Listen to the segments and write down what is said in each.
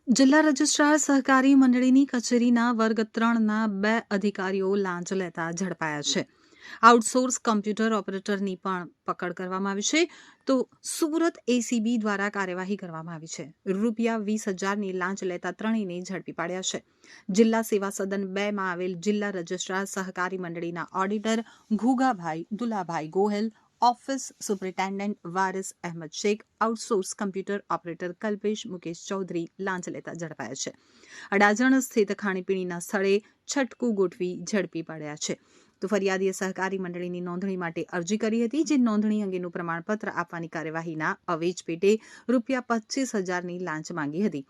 જિલ્લા રજિસ્ટ્રાર સહકારી મંડળીની કચેરીના વર્ગ 3ના 2 અધિકારીઓ લાંચ લેતા ઝડપાયા છે. આઉટસોર્સ કમ્પ્યુટર ઓપરેટરની પણ પકડ કરવામાં આવી છે. તો સુરત એસીબી દ્વારા કાર્યવાહી કરવામાં આવી છે. ₹20,000ની લાંચ લેતા ત્રણેયને ઝડપી પાડ્યા છે. જિલ્લા સેવા સદન 2માં આવેલ જિલ્લા રજિસ્ટ્રાર સહકારી મંડળીના auditor Ghugabhai Dulabhai Gohel, office superintendent Waris Ahmed Shaikh, outsource computer operator Kalpesh Mukesh Chaudhari લાંચ લેતા ઝડપાયા છે. અડાજણ સ્થિત ખાણીપીણીના સ્થળે છટકું ગોઠવી ઝડપી પાડ્યા છે. તો ફરિયાદીએ સહકારી મંડળીની નોંધણી માટે અરજી કરી હતી, જે નોંધણી અંગેનું પ્રમાણપત્ર આપવાની કાર્યવાહીના અવેજ પેટે ₹25,000ની લાંચ માંગી હતી.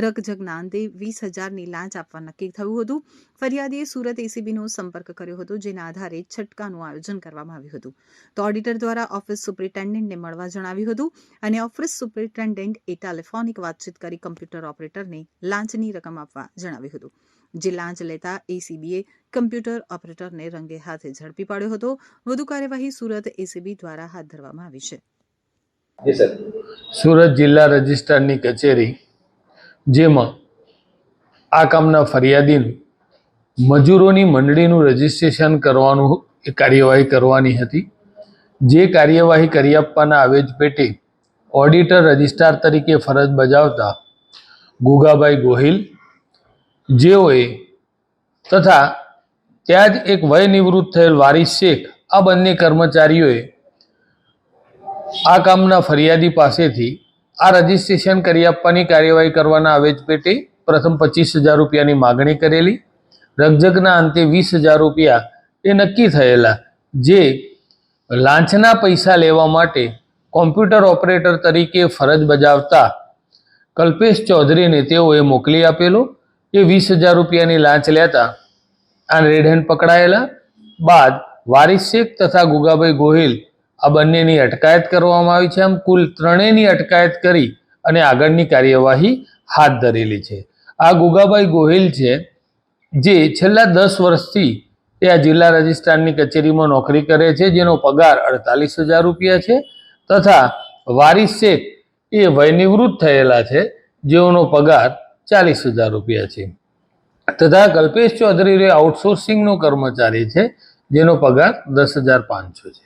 રકઝકના અંતે 20,000ની લાંચ આપવા નક્કી થયું હતું. ફરિયાદીએ સુરત એસીબીનો સંપર્ક કર્યો હતો, જેના આધારે છટકાનું આયોજન કરવામાં આવ્યું હતું. તો ઓડિટર દ્વારા ઓફિસ સુપ્રિન્ટેન્ડન્ટને મળવા જણાવ્યું હતું અને ઓફિસ સુપ્રિન્ટેન્ડન્ટે ટેલિફોનિક વાતચીત કરી કમ્પ્યુટર ઓપરેટરને લાંચની રકમ આપવા જણાવ્યું હતું. જે લાંચ લેતા એસીબીએ કમ્પ્યુટર ઓપરેટરને રંગે હાથે ઝડપી પાડ્યો હતો. વધુ કાર્યવાહી સુરત એસીબી દ્વારા હાથ ધરવામાં આવી છે. સુરત જિલ્લા રજિસ્ટ્રારની કચેરી, જેમાં આ કામના ફરિયાદીનું મજૂરોની મંડળીનું રજીસ્ટ્રેશન કરવાનું કાર્યવાહી કરવાની હતી. જે કાર્યવાહી કરી આપવાના આવેજ પેટે ઓડિટર રજિસ્ટ્રાર તરીકે ફરજ બજાવતા ગુગાભાઈ ગોહિલ, જેઓએ તથા ત્યાં જ એક વય નિવૃત્ત થયેલ વારિસ શેખ, આ બંને કર્મચારીઓએ આ કામના ફરિયાદી પાસેથી આ રજીસ્ટ્રેશન કરી આપવાની કાર્યવાહી કરવાના આવેજ પેટે પ્રથમ ₹25,000ની માગણી કરેલી. રકઝકના અંતે ₹20,000 એ નક્કી થયેલા, જે લાંચના પૈસા લેવા માટે કોમ્પ્યુટર ઓપરેટર તરીકે ફરજ બજાવતા કલ્પેશ ચૌધરીને તેઓએ મોકલી આપેલો. એ ₹20,000ની લાંચ લેતા આ રેડ હેન્ડ પકડાયેલા. બાદ વારિસ શેખ તથા ગુગાભાઈ ગોહિલ, આ બંનેની અટકાયત કરવામાં આવી છે. આમ કુલ ત્રણેયની અટકાયત કરી અને આગળની કાર્યવાહી હાથ ધરેલી છે. આ ગુગાભાઈ ગોહિલ છે, જે છેલ્લા 10 વર્ષથી તે આ જિલ્લા રજિસ્ટ્રારની કચેરીમાં નોકરી કરે છે, જેનો પગાર ₹48,000 છે. તથા વારિસ શેખ એ વયનિવૃત્ત થયેલા છે, જેઓનો પગાર ₹40,000 છે. તથા કલ્પેશ ચૌધરી આઉટસોર્સિંગનો કર્મચારી છે, જેનો પગાર ₹10,500 છે.